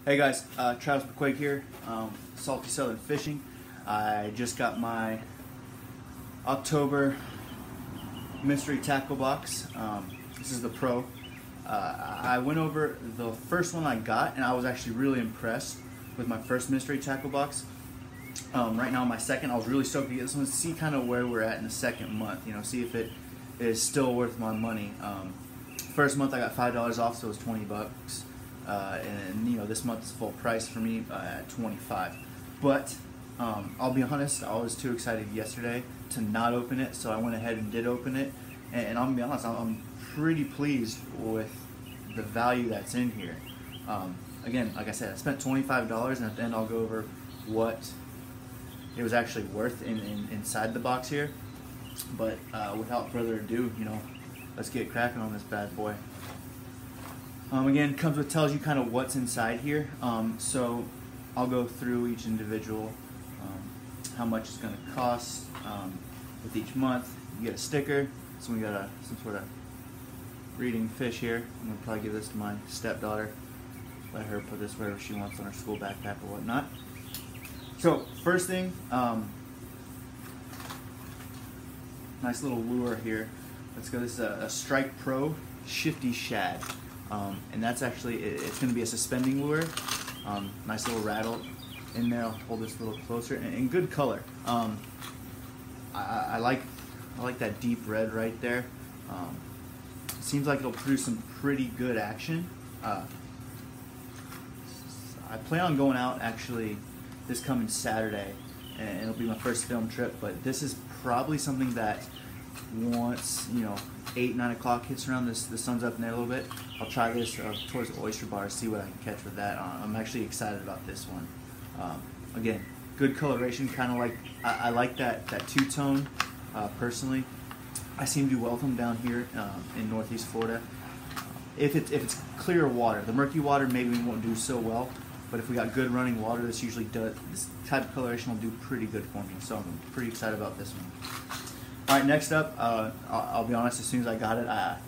Hey guys, Travis McQuaig here, Salty Southern Fishing. I just got my October mystery tackle box. This is the Pro. I went over the first one I got and I was actually really impressed with my first mystery tackle box. Right now my second, I was really stoked to get this one, see kind of where we're at in the second month, see if it is still worth my money. First month I got $5 off, so it was 20 bucks. And this month is full price for me at 25. But I'll be honest, I was too excited yesterday to not open it, so I went ahead and did open it. And I'm gonna be honest, I'm pretty pleased with the value that's in here. Again, like I said, I spent $25, and at the end I'll go over what it was actually worth inside the box here. But without further ado, let's get cracking on this bad boy. Again, tells you kind of what's inside here. So I'll go through each individual, how much it's going to cost with each month. You get a sticker. So we got some sort of breeding fish here. I'm going to probably give this to my stepdaughter. Let her put this wherever she wants on her school backpack or whatnot. So first thing, nice little lure here. Let's go. This is a Strike Pro Shifty Shad. And that's actually, it's going to be a suspending lure. Nice little rattle in there. I'll hold this a little closer, and good color. I like that deep red right there. Seems like it'll produce some pretty good action. I plan on going out actually this coming Saturday, and it'll be my first film trip. But this is probably something that once 8, 9 o'clock hits around, the sun's up in there a little bit, I'll try this towards the oyster bar, see what I can catch with that. I'm actually excited about this one. Again, good coloration, kind of like, I like that two-tone personally. I seem to do well with them down here in Northeast Florida. If it's clear water, the murky water maybe we won't do so well, but if we got good running water, this type of coloration will do pretty good for me. So I'm pretty excited about this one. All right, next up, I'll be honest, as soon as I got it, I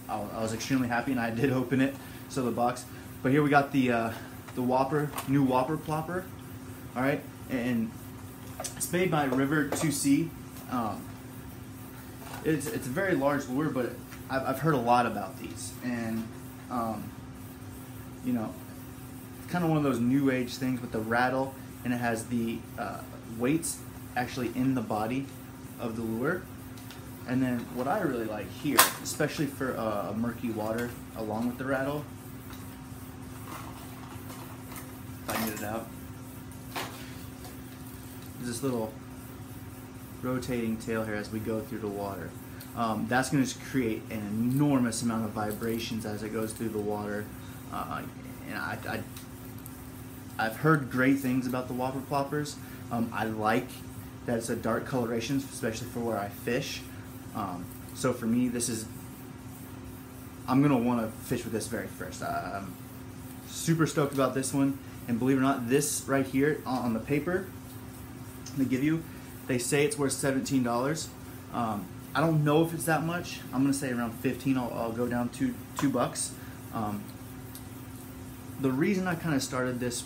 was extremely happy, and I did open it, so the box. But here we got the new Whopper Plopper, all right? And it's made by River 2C. It's a very large lure, but I've heard a lot about these. And, kind of one of those new age things with the rattle, and it has the weights actually in the body of the lure. And then what I really like here, especially for murky water along with the rattle, if I can get it out, is this little rotating tail here as we go through the water. That's going to create an enormous amount of vibrations as it goes through the water. And I've heard great things about the Whopper Ploppers. I like that it's a dark coloration, especially for where I fish. So for me, I'm gonna want to fish with this very first. I'm super stoked about this one, and believe it or not, this right here on the paper they give you, they say it's worth $17. I don't know if it's that much. I'm gonna say around 15. I'll go down $2. The reason I kind of started this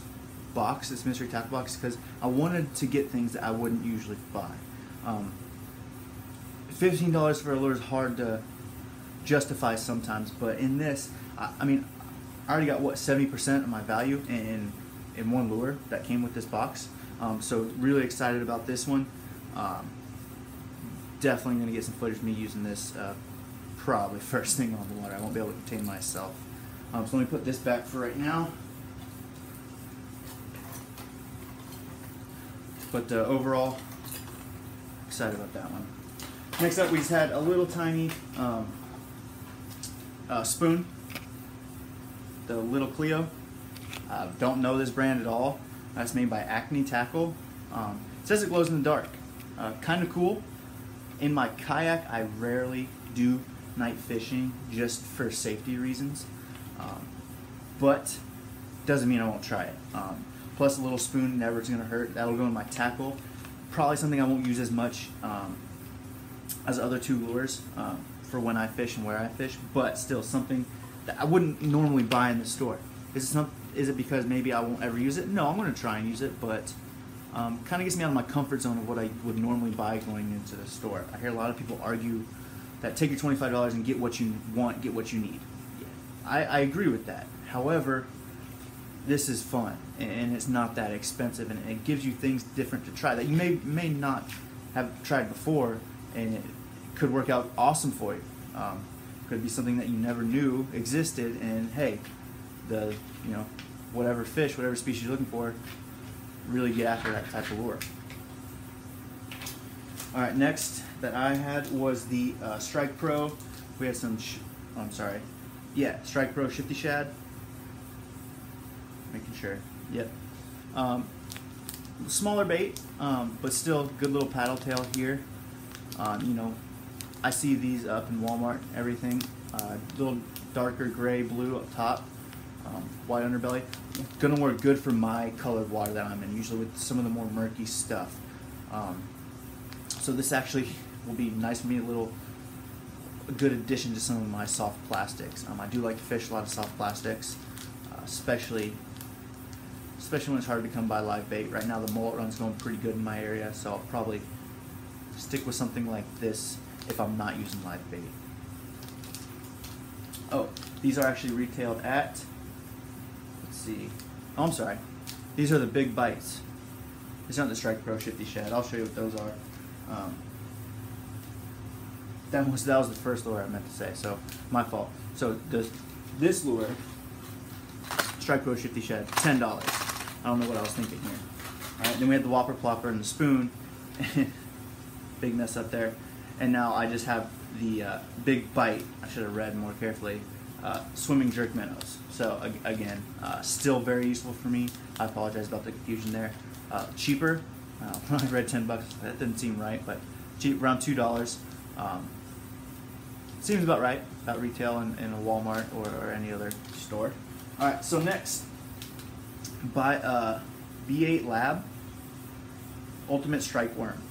mystery tackle box, because I wanted to get things that I wouldn't usually buy. $15 for a lure is hard to justify sometimes, but in this, I already got 70% of my value in one lure that came with this box. So really excited about this one. Definitely going to get some footage of me using this probably first thing on the water. I won't be able to contain myself. So let me put this back for right now. But overall, excited about that one. Next up, we just had a little tiny spoon, the little Cleo. Don't know this brand at all. That's made by Acme tackle. It says it glows in the dark. Kind of cool. In my kayak, I rarely do night fishing just for safety reasons, but doesn't mean I won't try it. Plus a little spoon, never it's gonna hurt. That'll go in my tackle. Probably something I won't use as much as other two lures for when I fish and where I fish, but still something that I wouldn't normally buy in the store. Is it because maybe I won't ever use it? No, I'm going to try and use it, but kind of gets me out of my comfort zone of what I would normally buy going into the store. I hear a lot of people argue that take your $25 and get what you want, get what you need. I agree with that. However, this is fun, and it's not that expensive, and it gives you things different to try that you may not have tried before, and it could work out awesome for you. Could be something that you never knew existed, and hey, whatever fish, whatever species you're looking for, really get after that type of lure. All right, next that I had was the Strike Pro. We had some, Strike Pro Shifty Shad. Making sure. Yep. Smaller bait, but still good little paddle tail here. I see these up in Walmart, everything. Little darker gray, blue up top, white underbelly. Gonna work good for my colored water that I'm in, usually with some of the more murky stuff. So this actually will be nice for me, a good addition to some of my soft plastics. I do like to fish a lot of soft plastics, especially when it's hard to come by live bait. Right now the mullet run's going pretty good in my area, so I'll probably stick with something like this if I'm not using live bait. Oh, these are actually retailed at, let's see, oh, I'm sorry, these are the big bites. These aren't the Strike Pro Shifty Shad. I'll show you what those are. That was the first lure I meant to say, so my fault. So this lure, Strike Pro Shifty Shad, $10. I don't know what I was thinking here. All right, then we had the Whopper Plopper and the spoon. Big mess up there. And now I just have the big bite. I should have read more carefully. Swimming jerk minnows. So again, still very useful for me. I apologize about the confusion there. Cheaper. I read $10. That didn't seem right, but cheap, around $2. Seems about right, about retail in a Walmart or any other store. All right, so next, buy B8 Lab Ultimate Strike Worm.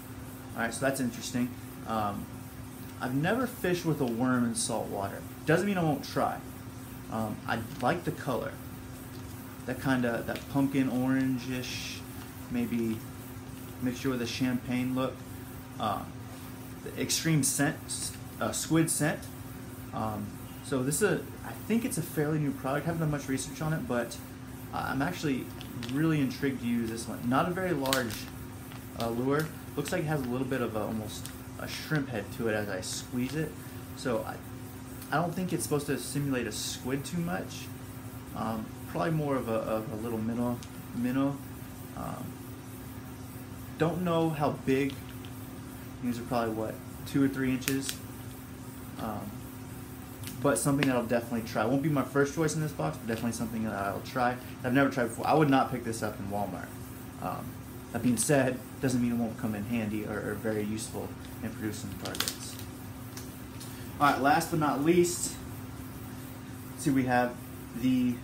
All right, so that's interesting. I've never fished with a worm in salt water. Doesn't mean I won't try. I like the color. That pumpkin orange-ish, maybe mixture with a champagne look. The extreme scent, squid scent. So this is I think it's a fairly new product. I haven't done much research on it, but I'm actually really intrigued to use this one. Not a very large lure. Looks like it has a little bit of almost a shrimp head to it as I squeeze it. So I don't think it's supposed to simulate a squid too much. Probably more of a little minnow. Don't know how big. These are probably what, 2 or 3 inches. But something that I'll definitely try. Won't be my first choice in this box, but definitely something that I'll try. I've never tried before. I would not pick this up in Walmart. That being said, doesn't mean it won't come in handy or very useful in producing targets. All right, last but not least, let's see, we have the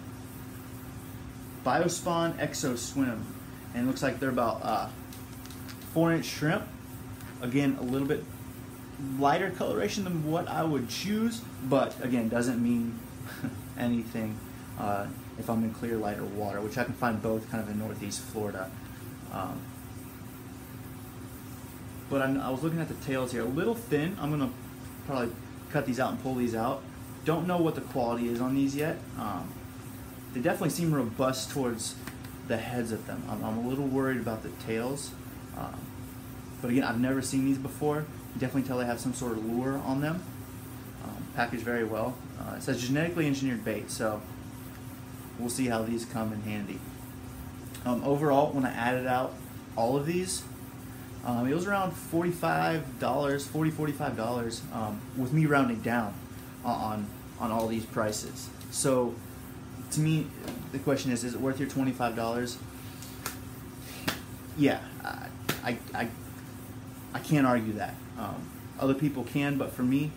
Biospawn ExoSwim, and it looks like they're about 4-inch shrimp. Again, a little bit lighter coloration than what I would choose, but again, doesn't mean anything if I'm in clear, lighter water, which I can find both kind of in Northeast Florida. But I was looking at the tails here, a little thin. I'm gonna probably cut these out and pull these out. Don't know what the quality is on these yet. They definitely seem robust towards the heads of them. I'm a little worried about the tails. But again, I've never seen these before. You definitely tell they have some sort of lure on them. Packaged very well. It says genetically engineered bait, so we'll see how these come in handy. Overall, when I added out all of these, it was around $45, $45, with me rounding down on all these prices. So to me, the question is it worth your $25? Yeah, I can't argue that. Other people can, but for me,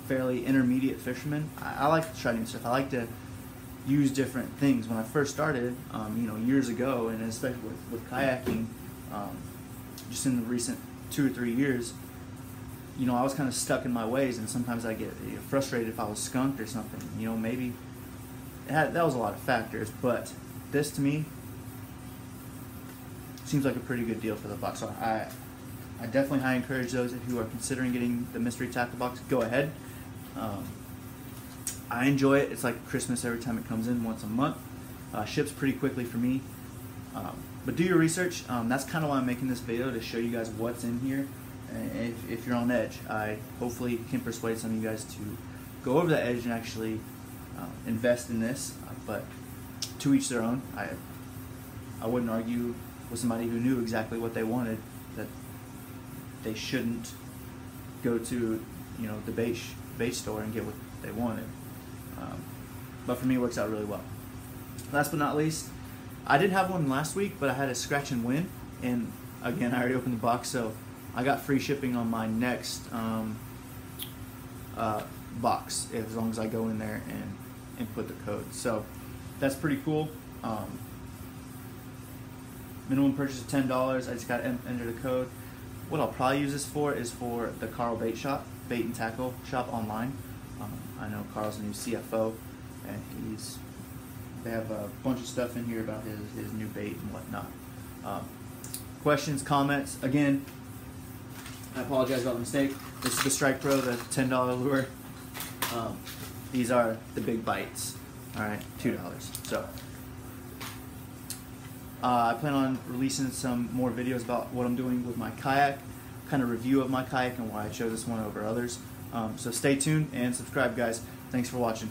fairly intermediate fisherman, I like to try new stuff. I like to use different things. When I first started, years ago, and especially with kayaking, just in the recent 2 or 3 years, I was kind of stuck in my ways, and sometimes I get frustrated if I was skunked or something. Maybe that was a lot of factors, but this to me seems like a pretty good deal for the box. So I definitely highly encourage those who are considering getting the mystery tackle box, go ahead. I enjoy it. It's like Christmas every time it comes in, once a month. Ships pretty quickly for me. But do your research. That's kind of why I'm making this video, to show you guys what's in here. And if you're on edge, I hopefully can persuade some of you guys to go over the edge and actually invest in this. But to each their own. I wouldn't argue with somebody who knew exactly what they wanted that they shouldn't go to, you know, the bait store and get what they wanted. But for me, it works out really well. Last but not least, I did have one last week, but I had a scratch and win, and again, I already opened the box, so I got free shipping on my next box, as long as I go in there and input the code. So that's pretty cool. Minimum purchase of $10. I just got to enter the code. What I'll probably use this for is for the Carl Bait Shop, Bait and Tackle Shop online. I know Carl's a new CFO, and they have a bunch of stuff in here about his new bait and whatnot. Questions, comments? Again, I apologize about the mistake. This is the Strike Pro, the $10 lure. These are the big bites. All right, $2. So I plan on releasing some more videos about what I'm doing with my kayak, kind of review of my kayak and why I chose this one over others. So stay tuned and subscribe, guys. Thanks for watching.